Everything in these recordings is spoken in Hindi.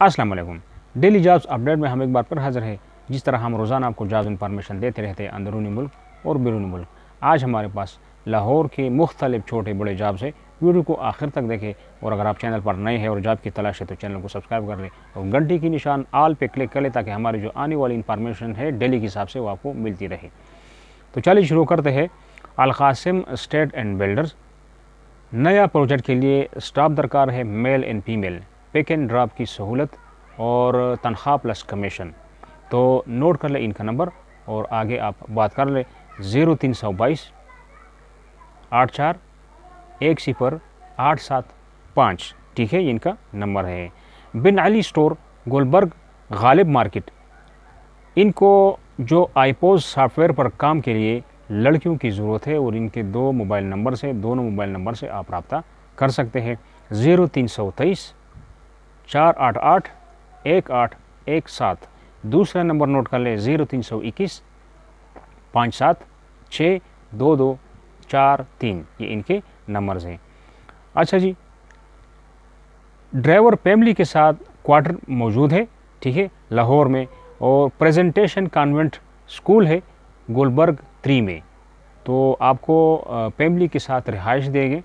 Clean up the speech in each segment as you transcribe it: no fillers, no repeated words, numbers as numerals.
अस्सलाम वालेकुम। डेली जॉब्स अपडेट में हम एक बार फिर हाजिर हैं। जिस तरह हम रोज़ाना आपको जॉब्स इन्फॉर्मेशन देते रहते हैं अंदरूनी मुल्क और बैरूनी मुल्क, आज हमारे पास लाहौर के मुख्तलिफ छोटे बड़े जॉब्स है। वीडियो को आखिर तक देखें और अगर आप चैनल पर नए हैं और जॉब की तलाश है तो चैनल को सब्सक्राइब कर लें और घंटी की निशान आल पे क्लिक कर लें ताकि हमारी जो आने वाली इन्फॉर्मेशन है डेली के हिसाब से वो आपको मिलती रहे। तो चलिए शुरू करते हैं। अल-कासिम स्टेट एंड बिल्डर्स, नया प्रोजेक्ट के लिए स्टाफ दरकार है, male and female, pick and drop की सहूलत और तनख्वाह प्लस कमीशन। तो नोट कर ले इनका नंबर और आगे आप बात कर ले 0322 84 10 875। ठीक है, इनका नंबर है। बिन अली स्टोर, गुलबर्ग, गालिब मार्केट, इनको जो आईपोज सॉफ्टवेयर पर काम के लिए लड़कियों की ज़रूरत है और इनके दोनों मोबाइल नंबर से आप रब्ता कर सकते हैं। 0323 488 1817। दूसरा नंबर नोट कर ले 0321 57 6 2243। ये इनके नंबर्स हैं। अच्छा जी, ड्राइवर फैमिली के साथ क्वार्टर मौजूद है, ठीक है, लाहौर में, और प्रेजेंटेशन कॉन्वेंट स्कूल है गुलबर्ग 3 में। तो आपको फैमिली के साथ रिहाइश देंगे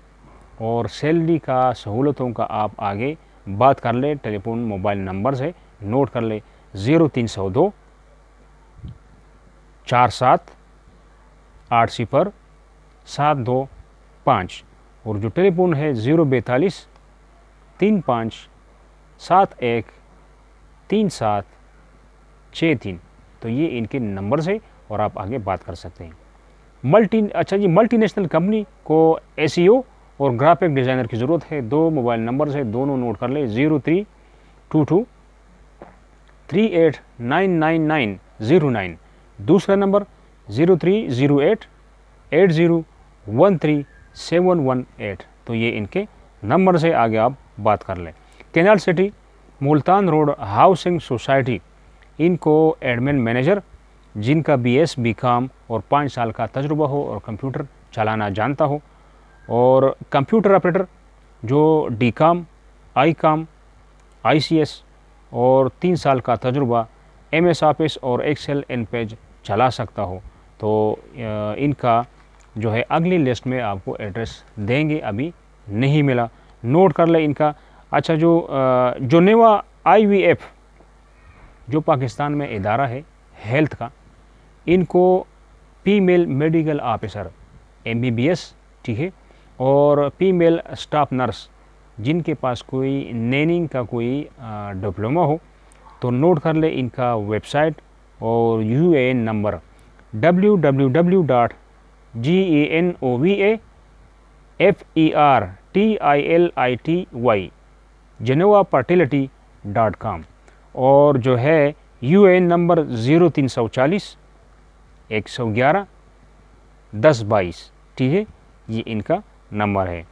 और सैलरी का सहूलतों का आप आगे बात कर ले। टेलीफोन मोबाइल नंबर है, नोट कर ले 0302 47 80 725 और जो टेलीफोन है 042 35 71 3763। तो ये इनके नंबर है और आप आगे बात कर सकते हैं। मल्टीनेशनल कंपनी को एसईओ और ग्राफिक डिज़ाइनर की ज़रूरत है। दो मोबाइल नंबर है, दोनों नोट कर ले 0322 38 दूसरा नंबर 0308 80 13718। तो ये इनके नंबर से आगे आप बात कर लें। Canal city, Multan road housing society, इनको एडमिन मैनेजर जिनका BS BCom और 5 साल का तजुर्बा हो और कंप्यूटर चलाना जानता हो, और कंप्यूटर ऑपरेटर जो DCom, ICOM, ICS और 3 साल का तजुर्बा MS ऑफिस और एक्सेल एंड पेज चला सकता हो। तो इनका जो है अगली लिस्ट में आपको एड्रेस देंगे, अभी नहीं मिला, नोट कर ले इनका। अच्छा, जो नेवा IVF जो पाकिस्तान में इदारा है हेल्थ का, इनको फीमेल मेडिकल ऑफिसर MBBS, ठीक है, और फीमेल स्टाफ नर्स जिनके पास कोई नैनिंग का कोई डिप्लोमा हो, तो नोट कर ले इनका वेबसाइट और UAN नंबर www.genovafertility genovafertility.com और जो है UAN नंबर 0340 111 1022। ठीक है, ये इनका नंबर है।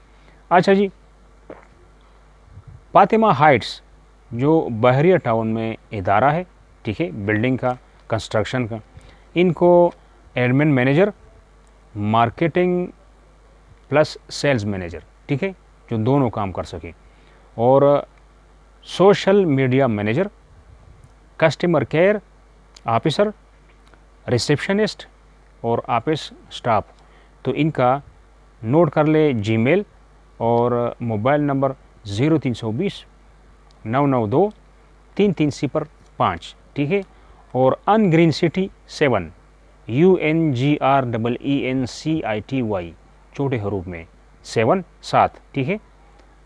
अच्छा जी, फातिमा हाइट्स जो बहरिया टाउन में इदारा है, ठीक है, बिल्डिंग का, कंस्ट्रक्शन का, इनको admin manager, marketing plus sales manager, ठीक है, जो दोनों काम कर सके, और social media manager, customer care officer, receptionist और ऑफिस स्टाफ। तो इनका नोट कर ले जीमेल और मोबाइल नंबर 0320 992 3305। ठीक है, और अनग्रीन सिटी 7 UNGREENCITY छोटे हरूफ में 7। ठीक है,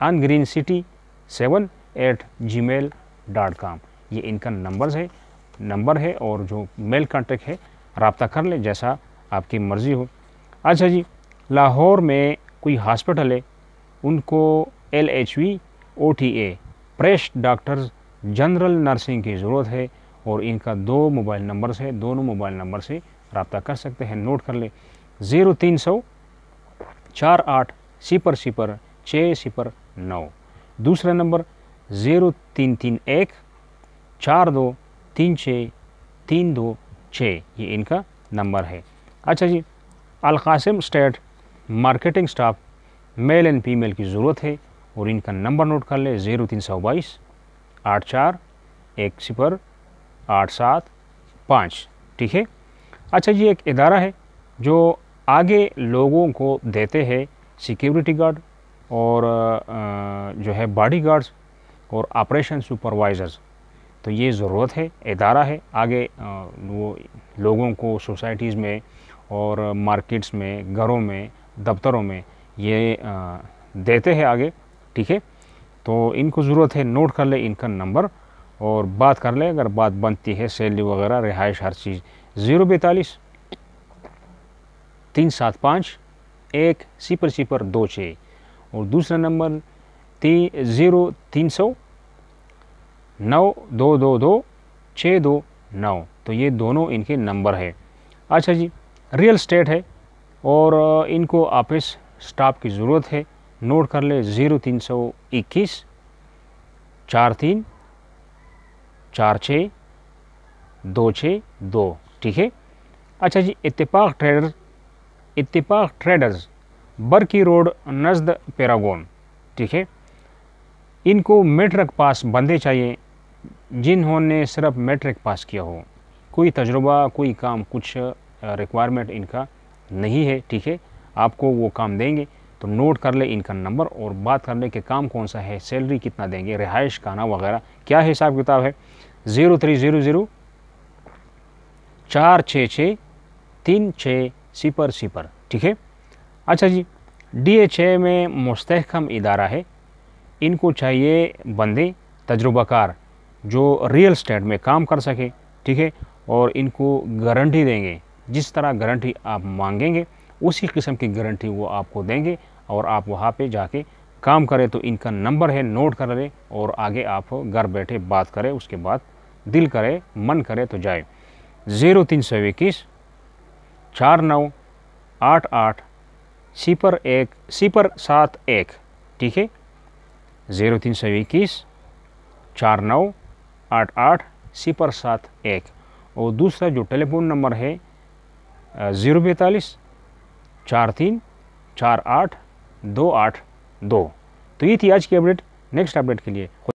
अनग्रीन सिटी 7@gmail.com। ये इनका नंबर है और जो मेल कांटेक्ट है रब्ता कर ले, जैसा आपकी मर्ज़ी हो। अच्छा जी, लाहौर में कोई हॉस्पिटल है, उनको LHV OTA प्रेस्ट डॉक्टर्स जनरल नर्सिंग की ज़रूरत है और इनका 2 मोबाइल नंबर है, दोनों मोबाइल नंबर से रब्ता कर सकते हैं। नोट कर ले 0300 48 00 609। दूसरा नंबर 0331 42 36 326। ये इनका नंबर है। अच्छा जी, Al Qassim state marketing staff male and female की ज़रूरत है और इनका नंबर नोट कर ले 0322 84 10875। ठीक है। अच्छा जी, एक इदारा है जो आगे लोगों को देते हैं सिक्योरिटी गार्ड और जो है बॉडी गार्ड्स और ऑपरेशन सुपरवाइज़र्स। तो ये ज़रूरत है, इदारा है आगे वो लोगों को सोसाइटीज़ में और मार्केट्स में, घरों में, दफ्तरों में ये देते हैं आगे। ठीक है। तो इनको ज़रूरत है, नोट कर ले इनका नंबर और बात कर ले अगर बात बनती है सैलरी वगैरह, रिहाइश, हर चीज़। 042 375 10026 और दूसरा नंबर 0300 9222 629। तो ये दोनों इनके नंबर है। अच्छा जी, रियल स्टेट है और इनको ऑफिस स्टाफ की ज़रूरत है। नोट कर ले 0321 43 46 262। ठीक है। अच्छा जी, इत्तेफाक ट्रेडर्स बरकी रोड नज़द पैरागॉन। ठीक है। इनको मैट्रिक पास बंदे चाहिए जिन्होंने सिर्फ मैट्रिक पास किया हो, कोई तजुर्बा, कोई काम, कुछ रिक्वायरमेंट इनका नहीं है। ठीक है। आपको वो काम देंगे तो नोट कर ले इनका नंबर और बात कर ले कि काम कौन सा है, सैलरी कितना देंगे, रिहाइश, खाना वगैरह क्या हिसाब किताब है। 0300 466 3600। ठीक है। अच्छा जी, DHA में मुस्तहकम इदारा है। इनको चाहिए बंदे तजुर्बाकार जो रियल स्टेट में काम कर सके। ठीक है। और इनको गारंटी देंगे, जिस तरह गारंटी आप मांगेंगे उसी किस्म की गारंटी वो आपको देंगे और आप वहाँ पे जाके काम करें। तो इनका नंबर है, नोट कर लें और आगे आप घर बैठे बात करें, उसके बाद दिल करे, मन करे तो जाए। 0321 4988 071। ठीक है। 0321 4988 071 और दूसरा जो टेलीफोन नंबर है 042 43 48 282। तो ये थी आज की अपडेट। नेक्स्ट अपडेट के लिए